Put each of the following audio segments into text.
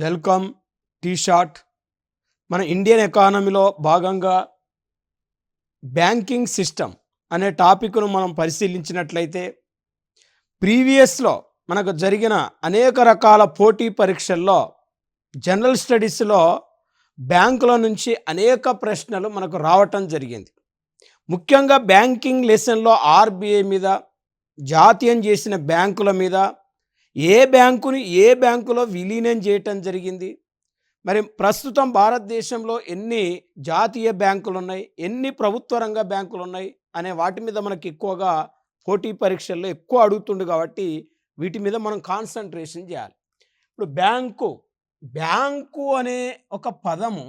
Welcome T shot. మన Indian ఎకానమీలో భాగంగా బ్యాంకింగ్ సిస్టమ్ అనే టాపిక్ను మనం పరిశీలించినట్లయితే ప్రీవియస్లో మనకు జరిగిన అనేక రకాల పోటీ పరీక్షల్లో జనరల్ స్టడీస్లో బ్యాంకుల నుంచి అనేక ప్రశ్నలు మనకు రావటం జరిగింది. ముఖ్యంగా బ్యాంకింగ్ లెసన్లో ఆర్బీఐ మీద, జాతీయం చేసిన బ్యాంకుల మీద, ఏ బ్యాంకుని ఏ బ్యాంకులో విలీనం చేయటం జరిగింది, మరి ప్రస్తుతం భారతదేశంలో ఎన్ని జాతీయ బ్యాంకులు ఉన్నాయి, ఎన్ని ప్రభుత్వ రంగ బ్యాంకులు ఉన్నాయి అనే వాటి మీద మనకి ఎక్కువగా పోటీ పరీక్షల్లో ఎక్కువ అడుగుతుండు కాబట్టి వీటి మీద మనం కాన్సన్ట్రేషన్ చేయాలి. ఇప్పుడు బ్యాంకు అనే ఒక పదము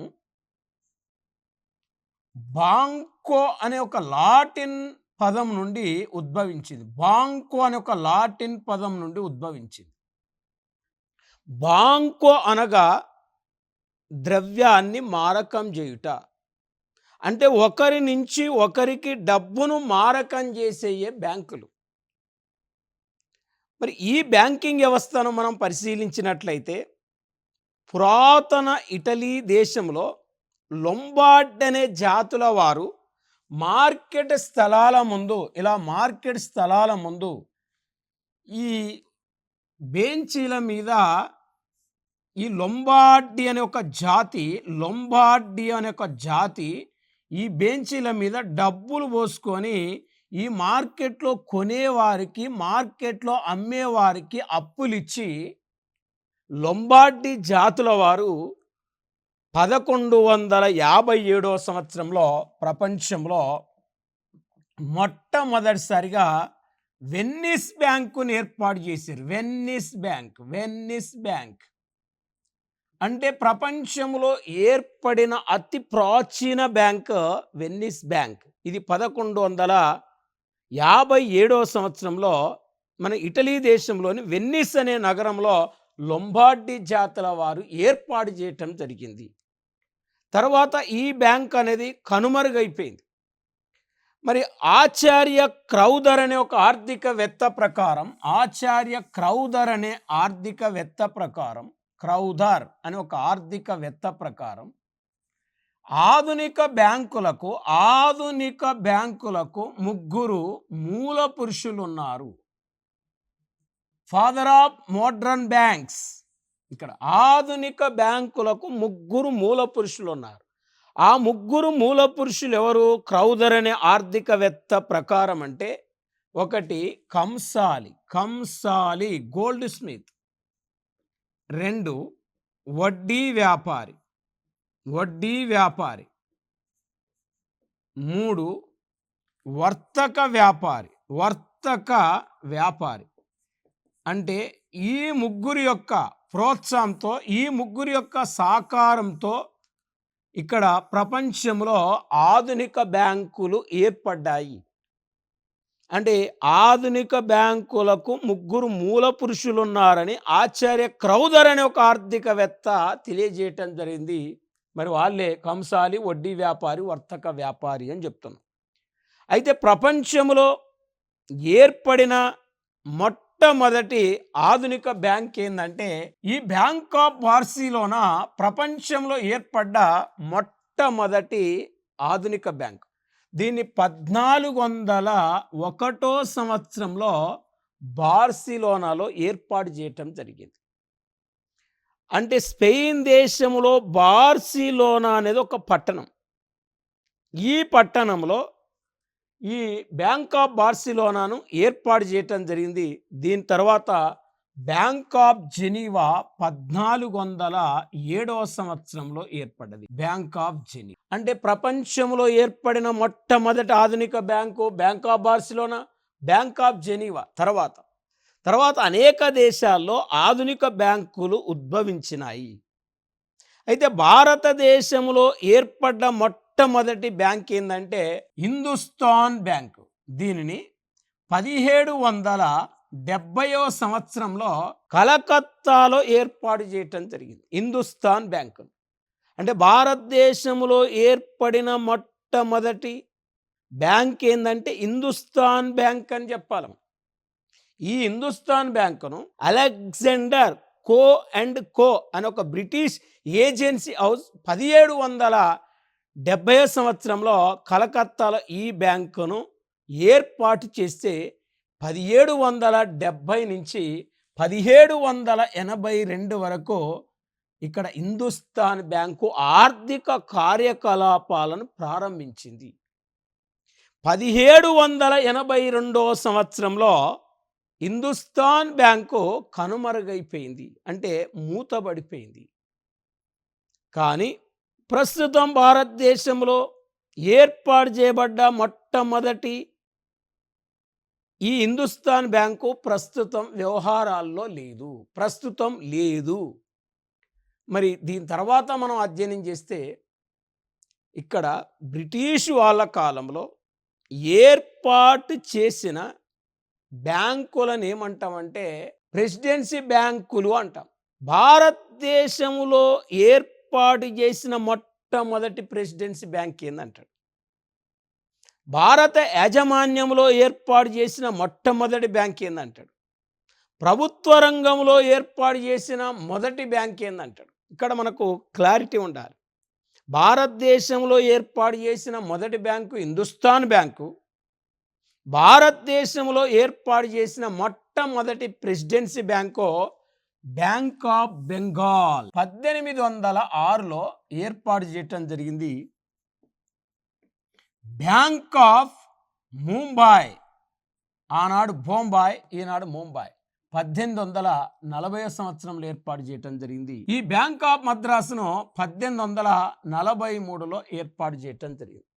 బాంకో అనే ఒక లాటిన్ పదం నుండి ఉద్భవించింది. బాంకో అనే ఒక లాటిన్ పదం నుండి ఉద్భవించింది. బాంకో అనగా ద్రవ్యాన్ని మారకం చేయుట, అంటే ఒకరి నుంచి ఒకరికి డబ్బును మారకం చేసేయే బ్యాంకులు. మరి ఈ బ్యాంకింగ్ వ్యవస్థను మనం పరిశీలించినట్లయితే పురాతన ఇటలీ దేశంలో లొంబార్డ్ అనే జాతుల వారు మార్కెట్ స్థలాల ముందు ఈ బెంచీల మీద ఈ లొంబార్డి అనే ఒక జాతి ఈ బెంచీల మీద డబ్బులు పోసుకొని ఈ మార్కెట్లో కొనేవారికి, మార్కెట్లో అమ్మేవారికి అప్పులిచ్చి లొంబార్డి జాతుల వారు 1157వ సంవత్సరంలో ప్రపంచంలో మొట్టమొదటిసారిగా వెన్నిస్ బ్యాంకుని ఏర్పాటు చేశారు. వెన్నిస్ బ్యాంక్ అంటే ప్రపంచంలో ఏర్పడిన అతి ప్రాచీన బ్యాంక్ వెన్నిస్ బ్యాంక్. ఇది 1157వ సంవత్సరంలో మన ఇటలీ దేశంలోని వెన్నిస్ అనే నగరంలో లొంబార్డి జాతుల వారు ఏర్పాటు చేయటం జరిగింది. తర్వాత ఈ బ్యాంక్ అనేది కనుమరుగైపోయింది. మరి ఆచార్య క్రౌదర్ అనే ఒక ఆర్థికవేత్త ప్రకారం ఆధునిక బ్యాంకులకు ముగ్గురు మూల పురుషులు ఉన్నారు. Father of modern banks. ఇక్కడ ఆధునిక బ్యాంకులకు ముగ్గురు మూల పురుషులు ఉన్నారు. ఆ ముగ్గురు మూల పురుషులు ఎవరు? క్రౌదర్ అనే ఆర్థికవేత్త ప్రకారం అంటే ఒకటి కంసాలి గోల్డ్ స్మిత్, 2 వడ్డీ వ్యాపారి, 3 వర్తక వ్యాపారి. అంటే ఈ ముగ్గురి యొక్క ప్రోత్సాహంతో, ఈ ముగ్గురి యొక్క సహకారంతో ఇక్కడ ప్రపంచంలో ఆధునిక బ్యాంకులు ఏర్పడ్డాయి. అంటే ఆధునిక బ్యాంకులకు ముగ్గురు మూల పురుషులు ఉన్నారని ఆచార్య క్రౌదర్ అనే ఒక ఆర్థికవేత్త తెలియజేయటం జరిగింది. మరి వాళ్ళే కంసాలి, వడ్డీ వ్యాపారి, వర్తక వ్యాపారి అని చెప్తున్నాం. అయితే ప్రపంచంలో ఏర్పడిన మొట్టమొదటి ఆధునిక బ్యాంక్ ఏంటంటే ఈ బ్యాంక్ ఆఫ్ బార్సిలోనా ప్రపంచంలో ఏర్పడ్డ మొట్టమొదటి ఆధునిక బ్యాంక్. దీన్ని 1401వ సంవత్సరంలో బార్సిలోనాలో ఏర్పాటు చేయటం జరిగింది. అంటే స్పెయిన్ దేశంలో బార్సిలోనా అనేది ఒక పట్టణం. ఈ పట్టణంలో ఈ బ్యాంక్ ఆఫ్ బార్సిలోనాను ఏర్పాటు చేయటం జరిగింది. దీని తర్వాత బ్యాంక్ ఆఫ్ జెనీవా 1407వ సంవత్సరంలో ఏర్పడ్డది. బ్యాంక్ ఆఫ్ జెనీవా అంటే ప్రపంచంలో ఏర్పడిన మొట్టమొదటి ఆధునిక bank bank of Barcelona, bank of Geneva. తర్వాత అనేక దేశాల్లో ఆధునిక బ్యాంకులు ఉద్భవించినాయి. అయితే భారతదేశంలో ఏర్పడ్డ మొట్టమొదటి బ్యాంక్ ఏంటంటే హిందుస్థాన్ బ్యాంకు. దీనిని 1770వ సంవత్సరంలో కలకత్తాలో ఏర్పాటు చేయటం జరిగింది. హిందుస్థాన్ బ్యాంకు అంటే భారతదేశంలో ఏర్పడిన మొట్టమొదటి బ్యాంక్ ఏంటంటే హిందుస్థాన్ బ్యాంక్ అని చెప్పాలి. ఈ హిందుస్థాన్ బ్యాంకును అలెగ్జాండర్ కో అండ్ కో అని ఒక బ్రిటిష్ ఏజెన్సీ హౌస్ 1770 సంవత్సరంలో కలకత్తాలో ఈ బ్యాంకును ఏర్పాటు చేస్తే 1770 నుంచి 1782 వరకు ఇక్కడ హిందుస్థాన్ బ్యాంకు ఆర్థిక కార్యకలాపాలను ప్రారంభించింది. 1782 సంవత్సరంలో హిందుస్థాన్ బ్యాంకు కనుమరుగైపోయింది, అంటే మూతబడిపోయింది. కానీ ప్రస్తుతం భారతదేశంలో ఏర్పాటు చేయబడ్డ మొట్టమొదటి ఈ హిందుస్థాన్ బ్యాంకు ప్రస్తుతం వ్యవహారాల్లో లేదు. మరి దీని తర్వాత మనం అధ్యయనం చేస్తే ఇక్కడ బ్రిటిష్ వాళ్ళ కాలంలో ఏర్పాటు చేసిన బ్యాంకులను ఏమంటామంటే ప్రెసిడెన్సీ బ్యాంకులు అంటాం. భారతదేశంలో ఏర్పాటు చేసిన మొట్టమొదటి ప్రెసిడెన్సీ బ్యాంక్ ఏందంటాడు. భారత యాజమాన్యంలో ఏర్పాటు చేసిన మొట్టమొదటి బ్యాంక్ ఏందంటాడు. ప్రభుత్వ రంగంలో ఏర్పాటు చేసిన మొదటి బ్యాంక్ ఏందంటాడు. ఇక్కడ మనకు క్లారిటీ ఉండాలి. భారతదేశంలో ఏర్పాటు చేసిన మొదటి బ్యాంకు హిందుస్థాన్ బ్యాంకు, భారతదేశంలో ఏర్పాటు చేసిన మొట్టమొదటి presidency bank bank of Bengal 1806లో ఏర్పాటు చేయటం జరిగింది. బ్యాంక్ ఆఫ్ ముంబై, ఆనాడు బొంబాయి, ఈనాడు ముంబై, 1840 సంవత్సరంలో ఏర్పాటు చేయటం జరిగింది. ఈ బ్యాంక్ ఆఫ్ మద్రాసును 1843లో ఏర్పాటు చేయటం జరిగింది.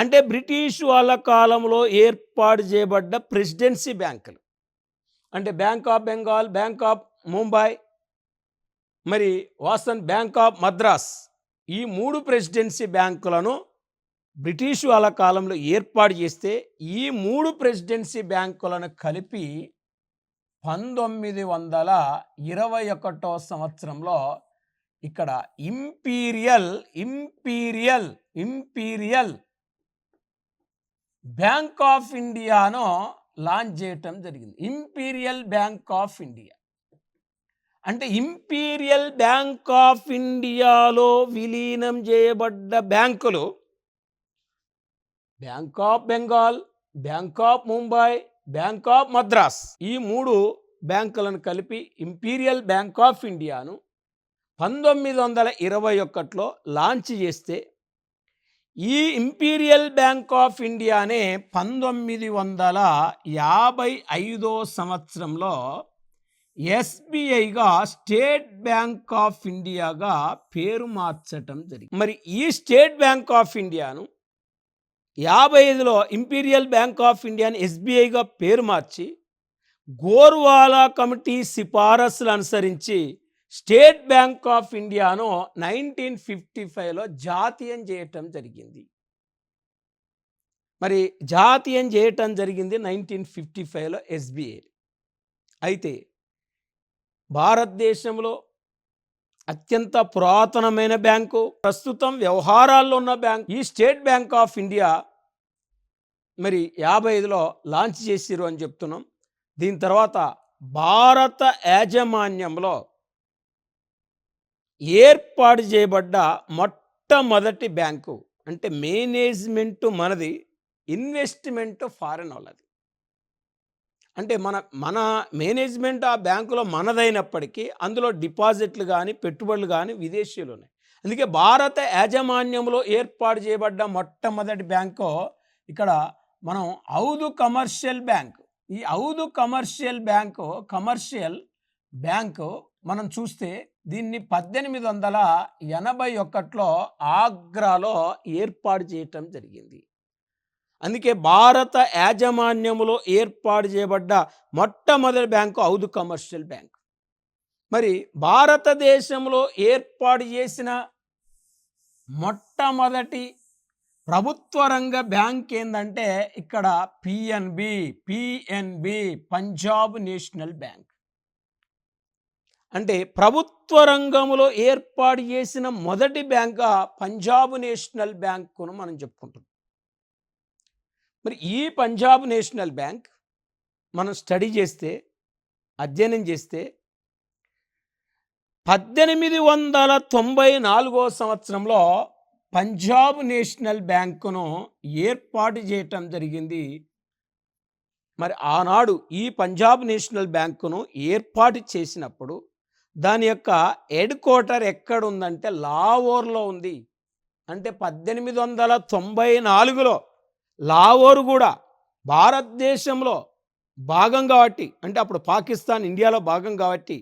అంటే బ్రిటిష్ వాళ్ళ కాలంలో ఏర్పాటు చేయబడ్డ ప్రెసిడెన్సీ బ్యాంకులు అంటే bank of Bengal, bank of Mumbai, మరి వాసన్ బ్యాంక్ ఆఫ్ మద్రాస్, ఈ 3 ప్రెసిడెన్సీ బ్యాంకులను బ్రిటిష్ వాళ్ళ కాలంలో ఏర్పాటు చేస్తే ఈ 3 ప్రెసిడెన్సీ బ్యాంకులను కలిపి 1921 సంవత్సరంలో ఇక్కడ ఇంపీరియల్ బ్యాంక్ ఆఫ్ ఇండియాను లాంచ్ చేయటం జరిగింది. ఇంపీరియల్ బ్యాంక్ ఆఫ్ ఇండియా అంటే ఇంపీరియల్ బ్యాంక్ ఆఫ్ ఇండియాలో విలీనం చేయబడ్డ బ్యాంకులు bank of Bengal, bank of Mumbai, bank of Madras, ఈ 3 బ్యాంకులను కలిపి ఇంపీరియల్ బ్యాంక్ ఆఫ్ ఇండియాను 1921లో లాంచ్ చేస్తే ఈ ఇంపీరియల్ బ్యాంక్ ఆఫ్ ఇండియానే 1955 సంవత్సరంలో ఎస్బీఐగా స్టేట్ బ్యాంక్ ఆఫ్ ఇండియాగా పేరు మార్చటం జరిగింది. మరి ఈ స్టేట్ బ్యాంక్ ఆఫ్ ఇండియాను 55లో ఇంపీరియల్ బ్యాంక్ ఆఫ్ ఇండియాని ఎస్బీఐగా పేరు మార్చి గోర్వాలా కమిటీ సిఫారసులు అనుసరించి స్టేట్ బ్యాంక్ ఆఫ్ ఇండియాను 1955లో జాతీయం చేయటం జరిగింది. మరి జాతీయం చేయటం జరిగింది 1955లో ఎస్బీఐ. అయితే భారతదేశంలో అత్యంత పురాతనమైన బ్యాంకు, ప్రస్తుతం వ్యవహారాల్లో ఉన్న బ్యాంక్ ఈ స్టేట్ బ్యాంక్ ఆఫ్ ఇండియా మరి 55లో లాంచ్ చేసిరు అని చెప్తున్నాం. దీని తర్వాత భారత యాజమాన్యంలో ఏర్పాటు చేయబడ్డ మొట్టమొదటి బ్యాంకు అంటే మేనేజ్మెంటు మనది, ఇన్వెస్ట్మెంట్ ఫారెన్ వాళ్ళది. అంటే మన మేనేజ్మెంట్ ఆ బ్యాంకులో మనదైనప్పటికీ అందులో డిపాజిట్లు కానీ పెట్టుబడులు కానీ విదేశీయులు ఉన్నాయి. అందుకే భారత యాజమాన్యంలో ఏర్పాటు చేయబడ్డ మొట్టమొదటి బ్యాంకు ఇక్కడ మనం ఔదు కమర్షియల్ బ్యాంక్. ఈ ఔదు కమర్షియల్ బ్యాంకు మనం చూస్తే దీన్ని 1881లో ఆగ్రాలో ఏర్పాటు చేయటం జరిగింది. అందుకే భారత యాజమాన్యంలో ఏర్పాటు చేయబడ్డ మొట్టమొదటి బ్యాంకు ఔదు కమర్షియల్ బ్యాంక్. మరి భారతదేశంలో ఏర్పాటు చేసిన మొట్టమొదటి ప్రభుత్వ రంగ బ్యాంక్ ఏంటంటే ఇక్కడ పిఎన్బి పంజాబ్ నేషనల్ బ్యాంక్. అంటే ప్రభుత్వ రంగంలో ఏర్పాటు చేసిన మొదటి బ్యాంక్ పంజాబ్ నేషనల్ బ్యాంకును మనం చెప్పుకుంటున్నాం. మరి ఈ పంజాబ్ నేషనల్ బ్యాంక్ మనం స్టడీ చేస్తే, అధ్యయనం చేస్తే 1894 సంవత్సరంలో పంజాబ్ నేషనల్ బ్యాంకును ఏర్పాటు చేయటం జరిగింది. మరి ఆనాడు ఈ పంజాబ్ నేషనల్ బ్యాంకును ఏర్పాటు చేసినప్పుడు దాని యొక్క హెడ్ క్వార్టర్ ఎక్కడుందంటే లాహోర్లో ఉంది. అంటే 1894లో లాహోర్ కూడా భారతదేశంలో భాగం కాబట్టి, అంటే అప్పుడు పాకిస్తాన్ ఇండియాలో భాగం కాబట్టి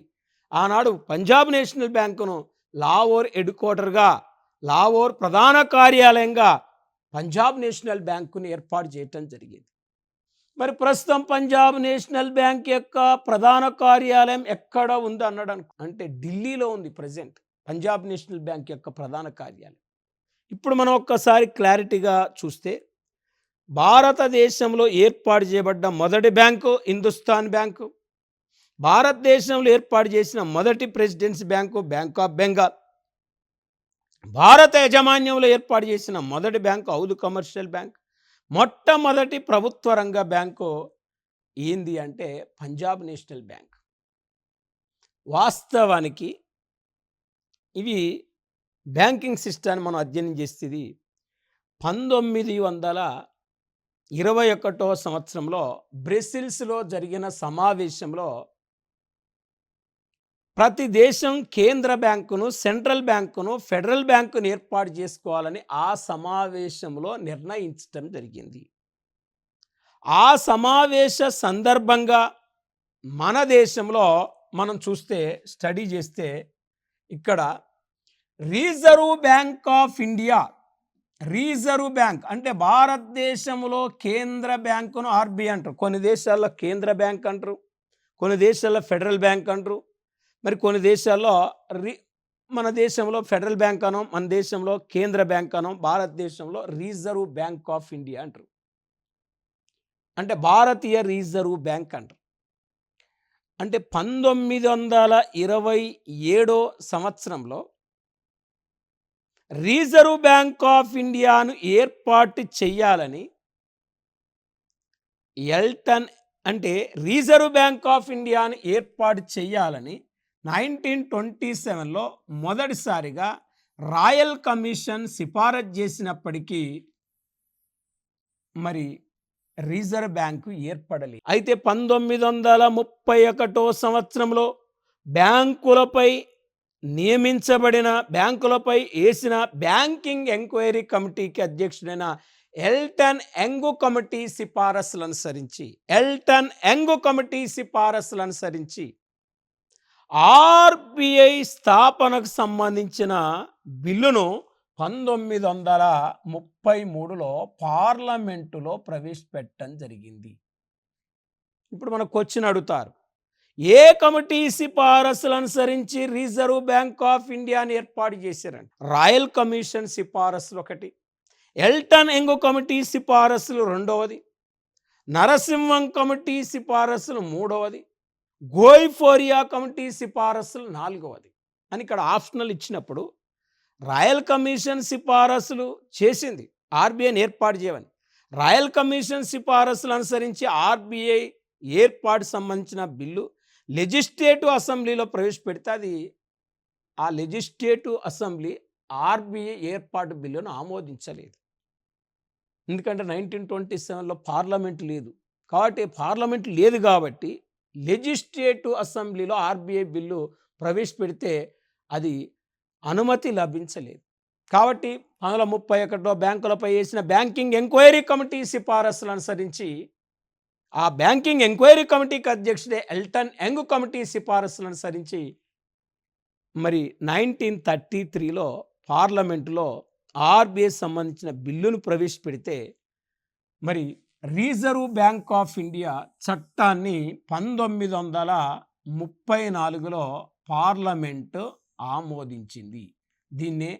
ఆనాడు పంజాబ్ నేషనల్ బ్యాంకును లాహోర్ హెడ్ క్వార్టర్గా, లాహోర్ ప్రధాన కార్యాలయంగా పంజాబ్ నేషనల్ బ్యాంకును ఏర్పాటు చేయటం జరిగింది. మరి ప్రస్తుతం పంజాబ్ నేషనల్ బ్యాంక్ యొక్క ప్రధాన కార్యాలయం ఎక్కడ ఉంది అన్నాడు అంటే ఢిల్లీలో ఉంది ప్రజెంట్ పంజాబ్ నేషనల్ బ్యాంక్ యొక్క ప్రధాన కార్యాలయం. ఇప్పుడు మనం ఒక్కసారి క్లారిటీగా చూస్తే భారతదేశంలో ఏర్పాటు చేయబడ్డ మొదటి బ్యాంకు హిందుస్థాన్ బ్యాంకు, భారతదేశంలో ఏర్పాటు చేసిన మొదటి presidency bank bank of Bengal, భారత యాజమాన్యంలో ఏర్పాటు చేసిన మొదటి బ్యాంకు హౌదు కమర్షియల్ బ్యాంక్, మొట్టమొదటి ప్రభుత్వ రంగ బ్యాంకు ఏంది అంటే పంజాబ్ నేషనల్ బ్యాంక్. వాస్తవానికి ఇవి బ్యాంకింగ్ సిస్టాన్ని మనం అధ్యయనం చేసేది 1921 సంవత్సరంలో బ్రసిల్స్లో జరిగిన సమావేశంలో ప్రతి దేశం కేంద్ర బ్యాంకును, సెంట్రల్ బ్యాంకును, ఫెడరల్ బ్యాంకును ఏర్పాటు చేసుకోవాలని ఆ సమావేశంలో నిర్ణయించడం జరిగింది. ఆ సమావేశ సందర్భంగా మన దేశంలో మనం చూస్తే స్టడీ చేస్తే ఇక్కడ reserve bank of India, reserve bank అంటే భారతదేశంలో కేంద్ర బ్యాంకును ఆర్బీఐ అంటారు. కొన్ని దేశాల్లో కేంద్ర బ్యాంక్ అంటారు, కొన్ని దేశాల్లో ఫెడరల్ బ్యాంక్ అంటారు, మరి కొన్ని దేశాల్లో మన దేశంలో ఫెడరల్ బ్యాంక్ అనో, మన దేశంలో కేంద్ర బ్యాంక్ అనో, భారతదేశంలో రిజర్వ్ బ్యాంక్ ఆఫ్ ఇండియా అంటారు. అంటే భారతీయ రిజర్వ్ బ్యాంక్ అంటారు. అంటే 1927 సంవత్సరంలో రిజర్వ్ బ్యాంక్ ఆఫ్ ఇండియాను ఏర్పాటు చేయాలని ఎల్టన్ అంటే రిజర్వ్ బ్యాంక్ ఆఫ్ ఇండియాను ఏర్పాటు చేయాలని 1927లో మొదటిసారిగా రాయల్ కమిషన్ సిఫారసు చేసినప్పటికీ మరి రిజర్వ్ బ్యాంకు ఏర్పడలేదు. అయితే 1931 సంవత్సరంలో బ్యాంకులపై నియమించబడిన, బ్యాంకులపై వేసిన బ్యాంకింగ్ ఎంక్వైరీ కమిటీకి అధ్యక్షుడైన ఎల్టన్ యంగ్ కమిటీ సిఫారసులను అనుసరించి ఆర్బీఐ స్థాపనకు సంబంధించిన బిల్లును 1933లో పార్లమెంటులో ప్రవేశపెట్టడం జరిగింది. ఇప్పుడు మనకు క్వశ్చన్ అడుగుతారు, ఏ కమిటీ సిఫారసులు అనుసరించి రిజర్వ్ బ్యాంక్ ఆఫ్ ఇండియాని ఏర్పాటు చేశారంట? రాయల్ కమిషన్ సిఫారసులు ఒకటి, ఎల్టన్ యంగ్ కమిటీ సిఫారసులు రెండవది, నరసింహన్ కమిటీ సిఫారసులు మూడవది, గోయిఫోరియా కమిటీ సిఫారసులు నాలుగవది అని ఇక్కడ ఆప్షనల్ ఇచ్చినప్పుడు రాయల్ కమిషన్ సిఫారసులు చేసింది ఆర్బీఐని ఏర్పాటు చేయమని. రాయల్ కమిషన్ సిఫారసులు అనుసరించి ఆర్బీఐ ఏర్పాటు సంబంధించిన బిల్లు లెజిస్లేటివ్ అసెంబ్లీలో ప్రవేశపెడితే అది ఆ లెజిస్లేటివ్ అసెంబ్లీ ఆర్బీఐ ఏర్పాటు బిల్లును ఆమోదించలేదు. ఎందుకంటే 1927లో పార్లమెంట్ లేదు కాబట్టి, పార్లమెంట్ లేదు కాబట్టి లెజిస్లేటివ్ అసెంబ్లీలో ఆర్బీఐ బిల్లు ప్రవేశపెడితే అది అనుమతి లభించలేదు. కాబట్టి 1931లో బ్యాంకులపై వేసిన బ్యాంకింగ్ ఎంక్వైరీ కమిటీ సిఫారసులు అనుసరించి ఆ బ్యాంకింగ్ ఎంక్వైరీ కమిటీకి అధ్యక్షుడే ఎల్టన్ యంగ్ కమిటీ సిఫారసులు అనుసరించి మరి 1933లో పార్లమెంటులో ఆర్బీఐ సంబంధించిన బిల్లును ప్రవేశపెడితే మరి రిజర్వ్ బ్యాంక్ ఆఫ్ ఇండియా చట్టాన్ని 1934లో పార్లమెంటు ఆమోదించింది. దీన్నే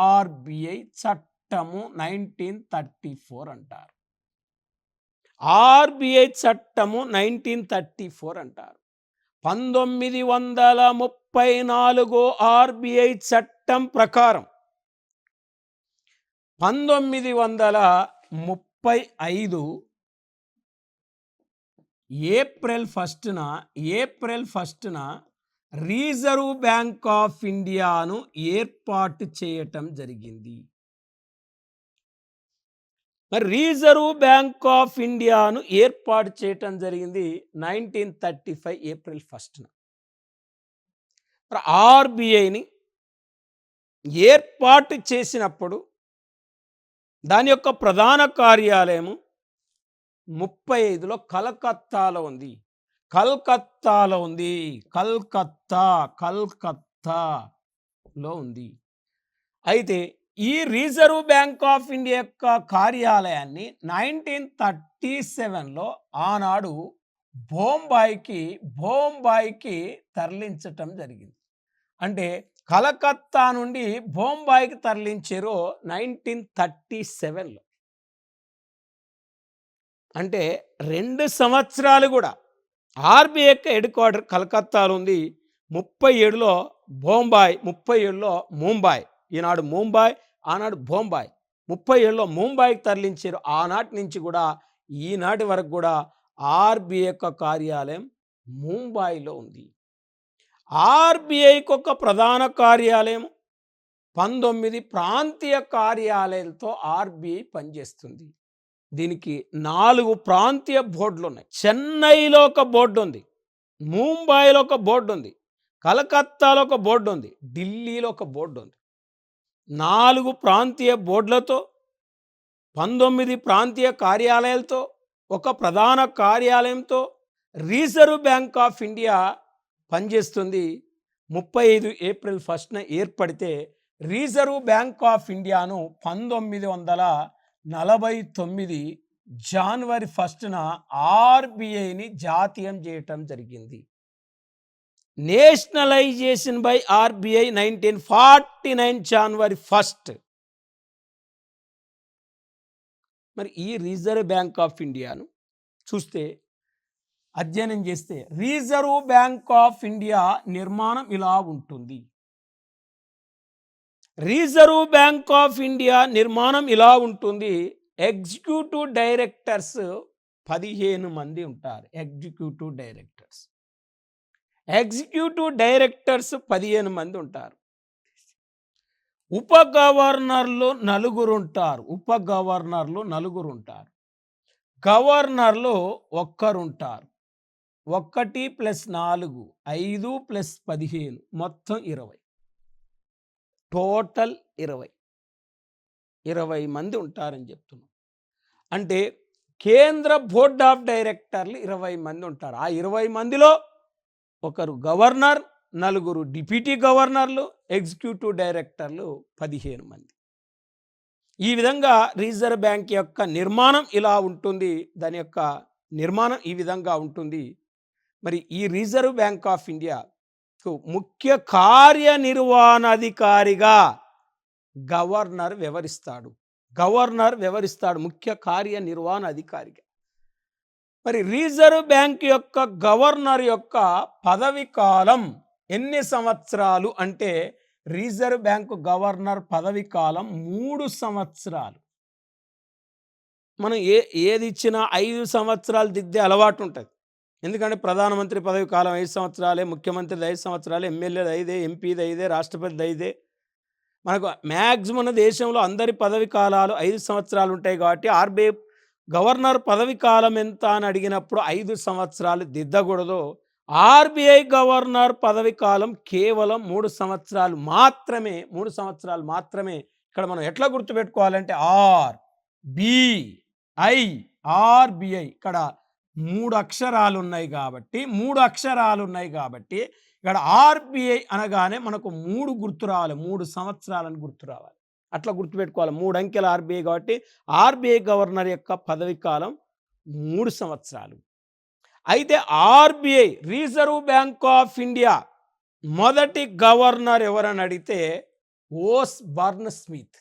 ఆర్బీఐ చట్టము 1934 అంటారు. ఆర్బీఐ చట్టము 1934 అంటారు. 1934 ఆర్బీఐ చట్టం ప్రకారం 1935 ఏప్రిల్ 1న రిజర్వ్ బ్యాంక్ ఆఫ్ ఇండియాను ఏర్పాటు చేయటం జరిగింది? మరి రిజర్వ్ బ్యాంక్ ఆఫ్ ఇండియాను ఏర్పాటు చేయటం జరిగింది 1935 ఏప్రిల్ 1న. మరి ఆర్బిఐని ఏర్పాటు చేసినప్పుడు దాని యొక్క ప్రధాన కార్యాలయము 35లో కలకత్తాలో ఉంది. కలకత్తాలో ఉంది. అయితే ఈ రిజర్వ్ బ్యాంక్ ఆఫ్ ఇండియా యొక్క కార్యాలయాన్ని 1937లో ఆనాడు బొంబాయికి తరలించటం జరిగింది. అంటే కలకత్తా నుండి బొంబాయికి తరలించారు 1937లో. అంటే 2 సంవత్సరాలు కూడా ఆర్బీఐ యొక్క హెడ్ క్వార్టర్ కలకత్తాలో ఉంది. 37లో బొంబాయి, 37లో ముంబాయి. ఈనాడు ముంబాయి, ఆనాడు బొంబాయి. 37లో ముంబాయికి తరలించారు. ఆనాటి నుంచి కూడా ఈనాటి వరకు కూడా ఆర్బీఐ యొక్క కార్యాలయం ముంబాయిలో ఉంది. ఆర్బీఐకి ఒక ప్రధాన కార్యాలయం, 19 ప్రాంతీయ కార్యాలయాలతో ఆర్బీఐ పనిచేస్తుంది. దీనికి 4 ప్రాంతీయ బోర్డులు ఉన్నాయి. చెన్నైలో ఒక బోర్డు ఉంది, ముంబాయిలో ఒక బోర్డు ఉంది, కలకత్తాలో ఒక బోర్డు ఉంది, ఢిల్లీలో ఒక బోర్డు ఉంది. 4 ప్రాంతీయ బోర్డులతో 19 ప్రాంతీయ కార్యాలయాలతో ఒక ప్రధాన కార్యాలయంతో రిజర్వ్ బ్యాంక్ ఆఫ్ ఇండియా పనిచేస్తుంది. 35 ఏప్రిల్ 1న ఏర్పడితే రిజర్వ్ బ్యాంక్ ఆఫ్ ఇండియాను 1949 జనవరి 1న ఆర్బీఐని జాతీయం చేయటం జరిగింది. నేషనలైజేషన్ బై ఆర్బీఐ 1949 జనవరి 1. మరి ఈ రిజర్వ్ బ్యాంక్ ఆఫ్ ఇండియాను చూస్తే, అధ్యయనం చేస్తే రిజర్వ్ బ్యాంక్ ఆఫ్ ఇండియా నిర్మాణం ఇలా ఉంటుంది. రిజర్వ్ బ్యాంక్ ఆఫ్ ఇండియా నిర్మాణం ఇలా ఉంటుంది. ఎగ్జిక్యూటివ్ డైరెక్టర్స్ 15 మంది ఉంటారు. ఎగ్జిక్యూటివ్ డైరెక్టర్స్ 15 మంది ఉంటారు. ఉప గవర్నర్లు 4 ఉంటారు. గవర్నర్లు 1 ఉంటారు. 1 + 4 5 + 15 మొత్తం 20. టోటల్ 20 మంది ఉంటారని చెప్తున్నాం. అంటే కేంద్ర బోర్డ్ ఆఫ్ డైరెక్టర్లు 20 మంది ఉంటారు. ఆ 20 మందిలో ఒకరు గవర్నర్, 4 డిప్యూటీ గవర్నర్లు, ఎగ్జిక్యూటివ్ డైరెక్టర్లు 15 మంది. ఈ విధంగా రిజర్వ్ బ్యాంక్ యొక్క నిర్మాణం ఇలా ఉంటుంది. దాని యొక్క నిర్మాణం ఈ విధంగా ఉంటుంది. మరి ఈ రిజర్వ్ బ్యాంక్ ఆఫ్ ఇండియాకు ముఖ్య కార్యనిర్వహణాధికారిగా గవర్నర్ వ్యవహరిస్తాడు. ముఖ్య కార్యనిర్వహణాధికారిగా. మరి రిజర్వ్ బ్యాంక్ యొక్క గవర్నర్ యొక్క పదవి కాలం ఎన్ని సంవత్సరాలు అంటే, రిజర్వ్ బ్యాంకు గవర్నర్ పదవి కాలం 3 సంవత్సరాలు. మనం ఏది ఇచ్చినా 5 సంవత్సరాలు దిద్దే అలవాటు ఉంటుంది. ఎందుకంటే ప్రధానమంత్రి పదవి కాలం 5 సంవత్సరాలే, ముఖ్యమంత్రిది 5 సంవత్సరాలే, ఎమ్మెల్యేది 5, ఎంపీది 5, రాష్ట్రపతిది 5. మనకు మ్యాక్సిమం దేశంలో అందరి పదవి కాలాలు 5 సంవత్సరాలు ఉంటాయి. కాబట్టి ఆర్బీఐ గవర్నర్ పదవి కాలం ఎంత అని అడిగినప్పుడు 5 సంవత్సరాలు దిద్దకూడదు. ఆర్బీఐ గవర్నర్ పదవి కాలం కేవలం 3 సంవత్సరాలు మాత్రమే. ఇక్కడ మనం ఎట్లా గుర్తుపెట్టుకోవాలంటే ఆర్బీఐ ఇక్కడ 3 అక్షరాలు ఉన్నాయి కాబట్టి ఇక్కడ ఆర్బీఐ అనగానే మనకు 3 గుర్తు రావాలి, 3 సంవత్సరాలని గుర్తు రావాలి. అట్లా గుర్తుపెట్టుకోవాలి. 3 అంకెల ఆర్బీఐ కాబట్టి ఆర్బీఐ గవర్నర్ యొక్క పదవి కాలం 3 సంవత్సరాలు. అయితే RBI reserve bank of India మొదటి గవర్నర్ ఎవరని అడిగితే ఓస్బర్న్ స్మిత్.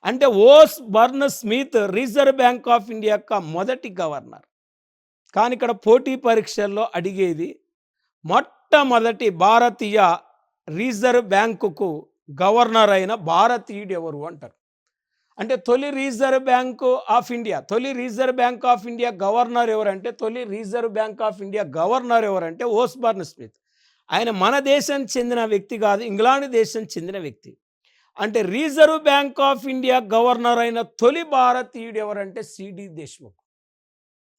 అంటే Osborne Smith reserve bank of India యొక్క మొదటి గవర్నర్. కానీ ఇక్కడ పోటీ పరీక్షల్లో అడిగేది మొట్టమొదటి భారతీయ రిజర్వ్ బ్యాంకుకు గవర్నర్ అయిన భారతీయుడు ఎవరు అంటారు. అంటే తొలి reserve bank of India governor ఎవరంటే ఓస్బర్న్ స్మిత్. ఆయన మన దేశం చెందిన వ్యక్తి కాదు, ఇంగ్లాండ్ దేశం చెందిన వ్యక్తి. అంటే reserve bank of India governor అయిన తొలి భారతీయుడు ఎవరంటే సిడి దేశ్ముఖ్.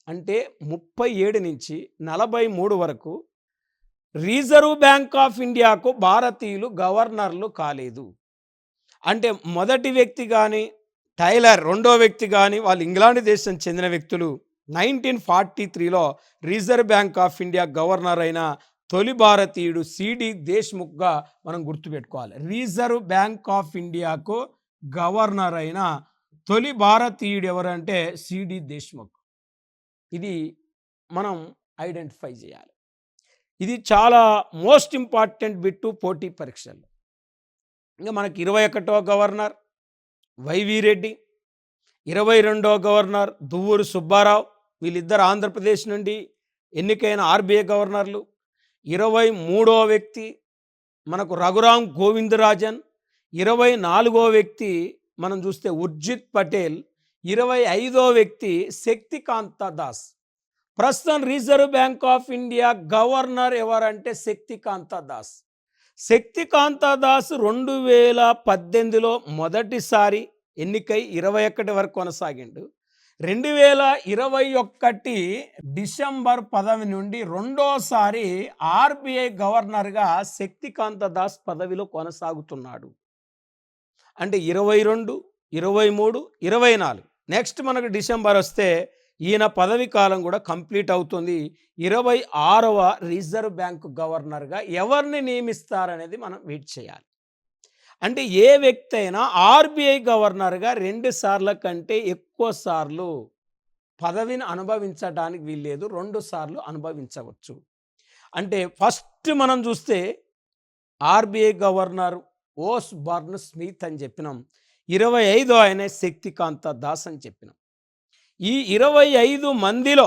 అంటే 37 నుంచి 43 వరకు రిజర్వ్ బ్యాంక్ ఆఫ్ ఇండియాకు భారతీయులు గవర్నర్లు కాలేదు. అంటే మొదటి వ్యక్తి కానీ టైలర్ రెండో వ్యక్తి కానీ వాళ్ళు ఇంగ్లాండ్ దేశం చెందిన వ్యక్తులు. 1943లో reserve bank of India governor అయిన తొలి భారతీయుడు సిడి దేశ్ముఖ్గా మనం గుర్తుపెట్టుకోవాలి. రిజర్వ్ బ్యాంక్ ఆఫ్ ఇండియాకు గవర్నర్ అయిన తొలి భారతీయుడు ఎవరంటే సిడి దేశ్ముఖ్. ఇది మనం ఐడెంటిఫై చేయాలి. ఇది చాలా మోస్ట్ ఇంపార్టెంట్ బిట్టు పోటీ పరీక్షల్లో. ఇంకా మనకి 21వ గవర్నర్ వైవి రెడ్డి, 22వ గవర్నర్ దువ్వూరు సుబ్బారావు. వీళ్ళిద్దరు ఆంధ్రప్రదేశ్ నుండి ఎన్నికైన ఆర్బీఐ గవర్నర్లు. 23వ వ్యక్తి మనకు రఘురామ్ గోవిందరాజన్. 24వ వ్యక్తి మనం చూస్తే ఉర్జిత్ పటేల్. 25వ వ్యక్తి శక్తికాంత దాస్. ప్రస్తుతం reserve bank of India governor ఎవరంటే శక్తికాంత దాస్. శక్తికాంత దాస్ 2018లో మొదటిసారి ఎన్నికై 21 వరకు కొనసాగిండు. 2021 డిసెంబర్ 10 నుండి రెండోసారి ఆర్బీఐ గవర్నర్గా శక్తికాంత దాస్ పదవిలో కొనసాగుతున్నాడు. అంటే 22, 23, 24 నెక్స్ట్ మనకు డిసెంబర్ వస్తే ఈయన పదవి కాలం కూడా కంప్లీట్ అవుతుంది. 26వ రిజర్వ్ బ్యాంకు గవర్నర్గా ఎవరిని నియమిస్తారనేది మనం వెయిట్ చేయాలి. అంటే ఏ వ్యక్తి అయినా ఆర్బీఐ గవర్నర్గా 2 సార్ల కంటే ఎక్కువ సార్లు పదవిని అనుభవించడానికి వీల్లేదు, 2 సార్లు అనుభవించవచ్చు. అంటే ఫస్ట్ మనం చూస్తే ఆర్బీఐ గవర్నర్ ఓస్ బర్న్ స్మిత్ అని చెప్పినాం. 25 ఆయన శక్తికాంత దాస్ అని చెప్పినాం. ఈ 25 మందిలో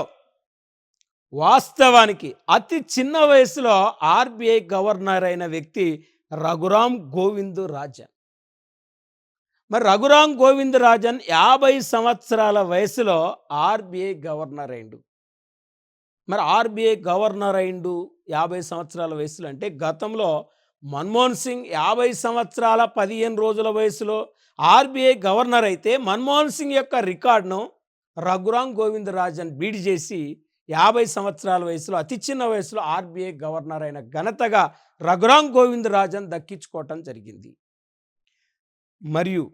వాస్తవానికి అతి చిన్న వయసులో ఆర్బీఐ గవర్నర్ అయిన వ్యక్తి రఘురామ్ గోవిందరాజన్. మరి రఘురామ్ గోవిందరాజన్ 50 సంవత్సరాల వయసులో ఆర్బీఐ గవర్నర్ అయిండు. మరి ఆర్బీఐ గవర్నర్ అయిండు 50 సంవత్సరాల వయసులో అంటే గతంలో మన్మోహన్ సింగ్ 50 సంవత్సరాల 15 రోజుల వయసులో ఆర్బీఐ గవర్నర్ అయితే మన్మోహన్ సింగ్ యొక్క రికార్డును రఘురామ్ గోవిందరాజన్ బీట్ చేసి 50 సంవత్సరాల వయసులో అతి చిన్న వయసులో ఆర్బీఐ గవర్నర్ అయిన ఘనతగా రఘురామ్ గోవిందరాజన్ దక్కించుకోవటం జరిగింది. మరియు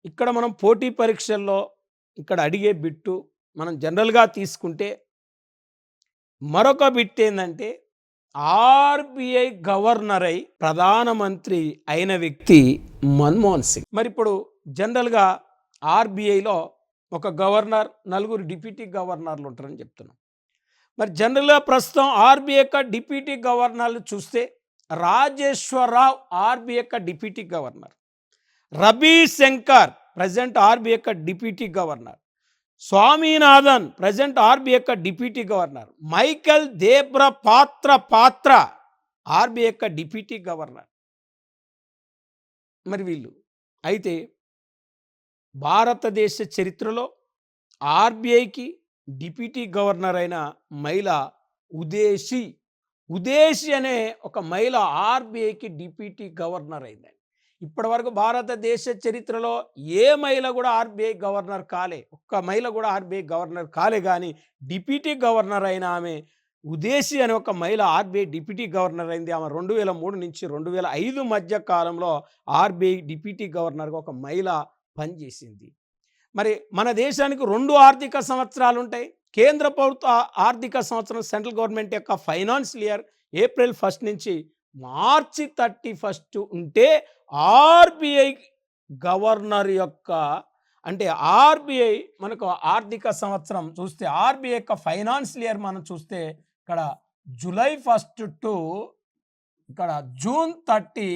ఇక్కడ మనం పోటీ పరీక్షల్లో ఇక్కడ అడిగే బిట్టు మనం జనరల్గా తీసుకుంటే మరొక బిట్ ఏంటంటే ఆర్బీఐ గవర్నర్ అయి ప్రధానమంత్రి అయిన వ్యక్తి మన్మోహన్ సింగ్. మరి ఇప్పుడు జనరల్గా ఆర్బీఐలో ఒక గవర్నర్, 4 డిప్యూటీ గవర్నర్లు ఉంటారని చెప్తున్నాం. మరి జనరల్గా ప్రస్తుతం ఆర్బీఐ యొక్క డిప్యూటీ గవర్నర్లు చూస్తే రాజేశ్వరరావు ఆర్బీఐ యొక్క deputy governor, Ravi Shankar present RBI యొక్క deputy governor, Swaminathan present RBI యొక్క deputy governor, Michael Debabrata Patra RBI యొక్క డిప్యూటీ గవర్నర్. మరి వీళ్ళు అయితే భారతదేశ చరిత్రలో ఆర్బీఐకి డిప్యూటీ గవర్నర్ అయిన మహిళ ఉదేశి అనే ఒక మహిళ ఆర్బీఐకి డిప్యూటీ గవర్నర్ అయిందండి. ఇప్పటి వరకు భారతదేశ చరిత్రలో ఏ మహిళ కూడా ఆర్బీఐ గవర్నర్ కాలే, ఒక్క మహిళ కూడా ఆర్బీఐ గవర్నర్ కాలే. కానీ డిప్యూటీ గవర్నర్ అయిన ఆమె ఉదేశి అనే ఒక మహిళ ఆర్బీఐ డిప్యూటీ గవర్నర్ అయింది. ఆమె 2003 నుంచి 2005 మధ్య కాలంలో ఆర్బీఐ డిప్యూటీ గవర్నర్గా ఒక మహిళ పనిచేసింది. మరి మన దేశానికి 2 ఆర్థిక సంవత్సరాలు ఉంటాయి. కేంద్ర ప్రభుత్వ ఆర్థిక సంవత్సరం సెంట్రల్ గవర్నమెంట్ యొక్క ఫైనాన్షియల్ ఇయర్ ఏప్రిల్ 1 నుంచి మార్చి 31 ఉంటే ఆర్బీఐ గవర్నర్ యొక్క అంటే ఆర్బీఐ మనకు ఆర్థిక సంవత్సరం చూస్తే ఆర్బీఐ యొక్క ఫైనాన్షియల్ ఇయర్ మనం చూస్తే ఇక్కడ జూలై 1 టు ఇక్కడ జూన్ 30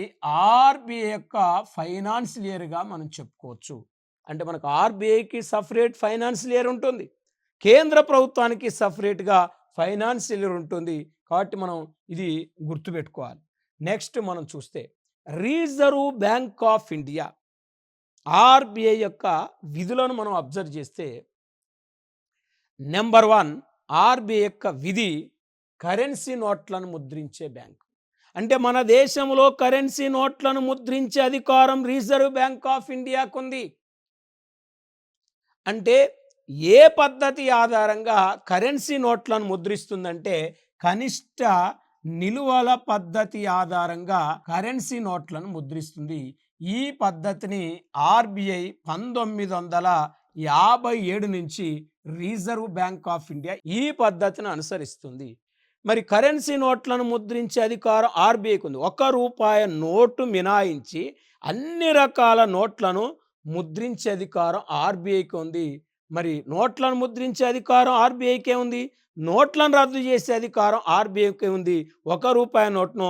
ఆర్బీఐ యొక్క ఫైనాన్షియల్ ఇయర్గా మనం చెప్పుకోవచ్చు. అంటే మనకు ఆర్బీఐకి సపరేట్ ఫైనాన్షియల్ ఇయర్ ఉంటుంది, కేంద్ర ప్రభుత్వానికి సపరేట్గా ఫైనాన్షియల్ ఇయర్ ఉంటుంది. కాబట్టి మనం ఇది గుర్తుపెట్టుకోవాలి. నెక్స్ట్ మనం చూస్తే reserve bank of India RBI యొక్క విధులను మనం అబ్జర్వ్ చేస్తే నెంబర్ 1 ఆర్బీఐ యొక్క విధి కరెన్సీ నోట్లను ముద్రించే బ్యాంకు. అంటే మన దేశంలో కరెన్సీ నోట్లను ముద్రించే అధికారం రిజర్వ్ బ్యాంక్ ఆఫ్ ఇండియాకుంది. అంటే ఏ పద్ధతి ఆధారంగా కరెన్సీ నోట్లను ముద్రిస్తుందంటే కనిష్ట నిలువల పద్ధతి ఆధారంగా కరెన్సీ నోట్లను ముద్రిస్తుంది. ఈ పద్ధతిని ఆర్బిఐ 1957 నుంచి రిజర్వ్ బ్యాంక్ ఆఫ్ ఇండియా ఈ పద్ధతిని అనుసరిస్తుంది. మరి కరెన్సీ నోట్లను ముద్రించే అధికారం ఆర్బిఐకి ఉంది. ₹1 నోటు మినాయించి అన్ని రకాల నోట్లను ముద్రించే అధికారం ఆర్బిఐకి ఉంది. మరి నోట్లను ముద్రించే అధికారం ఆర్బిఐకే ఉంది, నోట్లను రద్దు చేసే అధికారం ఆర్బిఐకే ఉంది. ₹1 నోట్ను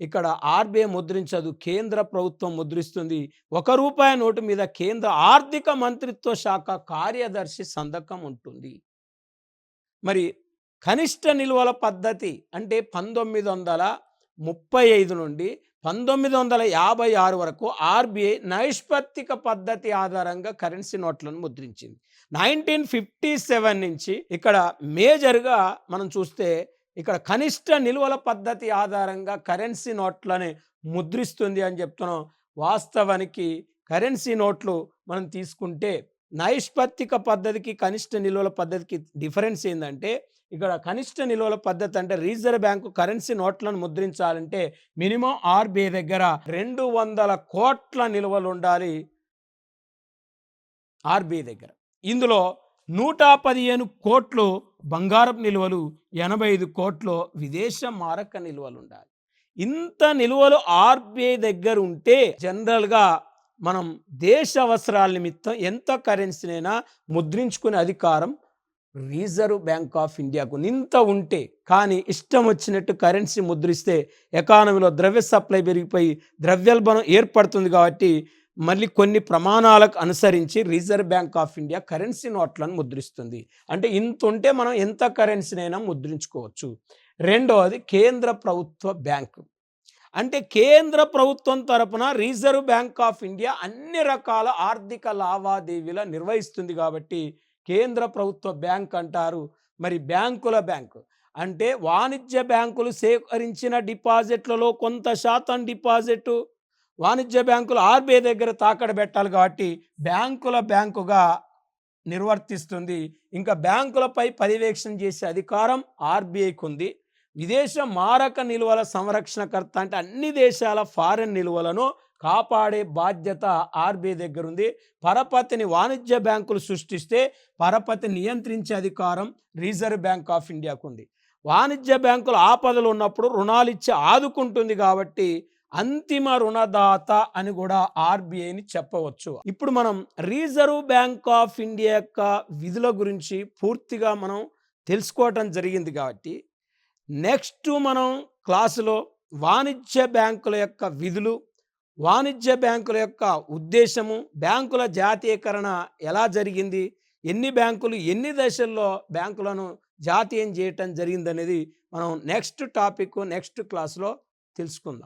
ఇక్కడ ఆర్బిఐ ముద్రించదు, కేంద్ర ప్రభుత్వం ముద్రిస్తుంది. ₹1 నోటు మీద కేంద్ర ఆర్థిక మంత్రిత్వ శాఖ కార్యదర్శి సంతకం ఉంటుంది. మరి కనిష్ట నిల్వల పద్ధతి అంటే 1935 నుండి 1956 వరకు ఆర్బిఐ నైష్పత్తిక పద్ధతి ఆధారంగా కరెన్సీ నోట్లను ముద్రించింది. 1957 నుంచి ఇక్కడ మేజర్గా మనం చూస్తే ఇక్కడ కనిష్ట నిల్వల పద్ధతి ఆధారంగా కరెన్సీ నోట్లని ముద్రిస్తుంది అని చెప్తున్నాం. వాస్తవానికి కరెన్సీ నోట్లు మనం తీసుకుంటే నైష్పత్తిక పద్ధతికి కనిష్ట నిల్వల పద్ధతికి డిఫరెన్స్ ఏంటంటే ఇక్కడ కనిష్ట నిల్వల పద్ధతి అంటే రిజర్వ్ బ్యాంకు కరెన్సీ నోట్లను ముద్రించాలంటే మినిమం ఆర్బిఐ దగ్గర 200 కోట్ల నిల్వలు ఉండాలి ఆర్బిఐ దగ్గర. ఇందులో 115 కోట్లు బంగారపు నిల్వలు, 85 కోట్లు విదేశ మారక నిల్వలు ఉండాలి. ఇంత నిల్వలు ఆర్బిఐ దగ్గర ఉంటే జనరల్గా మనం దేశ అవసరాల నిమిత్తం ఎంత కరెన్సీనైనా ముద్రించుకునే అధికారం రిజర్వ్ బ్యాంక్ ఆఫ్ ఇండియాకు ఇంత ఉంటే. కానీ ఇష్టం వచ్చినట్టు కరెన్సీ ముద్రిస్తే ఎకానమీలో ద్రవ్య సప్లై పెరిగిపోయి ద్రవ్యోల్బణం ఏర్పడుతుంది. కాబట్టి మళ్ళీ కొన్ని ప్రమాణాలకు అనుసరించి reserve bank of India currency నోట్లను ముద్రిస్తుంది. అంటే ఇంత ఉంటే మనం ఎంత కరెన్సీనైనా ముద్రించుకోవచ్చు. రెండవది కేంద్ర ప్రభుత్వ బ్యాంకు. అంటే కేంద్ర ప్రభుత్వం తరపున రిజర్వ్ బ్యాంక్ ఆఫ్ ఇండియా అన్ని రకాల ఆర్థిక లావాదేవీల నిర్వహిస్తుంది కాబట్టి కేంద్ర ప్రభుత్వ బ్యాంక్ అంటారు. మరి బ్యాంకుల బ్యాంకు అంటే వాణిజ్య బ్యాంకులు సేకరించిన డిపాజిట్లలో కొంత శాతం డిపాజిట్ వాణిజ్య బ్యాంకులు ఆర్బిఐ దగ్గర తాకడ పెట్టాలి కాబట్టి బ్యాంకుల బ్యాంకుగా నిర్వర్తిస్తుంది. ఇంకా బ్యాంకులపై పర్యవేక్షణ చేసే అధికారం ఆర్బిఐకి ఉంది. విదేశ మారక నిల్వల సంరక్షణకర్త అంటే అన్ని దేశాల ఫారెన్ నిల్వలను కాపాడే బాధ్యత ఆర్బిఐ దగ్గర ఉంది. పరపతిని వాణిజ్య బ్యాంకులు సృష్టిస్తే పరపతి నియంత్రించే అధికారం రిజర్వ్ బ్యాంక్ ఆఫ్ ఇండియాకు ఉంది. వాణిజ్య బ్యాంకులు ఆపదలు ఉన్నప్పుడు రుణాలు ఇచ్చి ఆదుకుంటుంది కాబట్టి అంతిమ రుణదాత అని కూడా ఆర్బిఐని చెప్పవచ్చు. ఇప్పుడు మనం రిజర్వ్ బ్యాంక్ ఆఫ్ ఇండియా యొక్క విధుల గురించి పూర్తిగా మనం తెలుసుకోవటం జరిగింది. కాబట్టి నెక్స్ట్ మనం క్లాసులో వాణిజ్య బ్యాంకుల యొక్క విధులు, వాణిజ్య బ్యాంకుల యొక్క ఉద్దేశము, బ్యాంకుల జాతీయకరణ ఎలా జరిగింది, ఎన్ని బ్యాంకులు ఎన్ని దశల్లో బ్యాంకులను జాతీయం చేయటం జరిగిందనేది మనం నెక్స్ట్ టాపిక్ నెక్స్ట్ క్లాసులో తెలుసుకుందాం.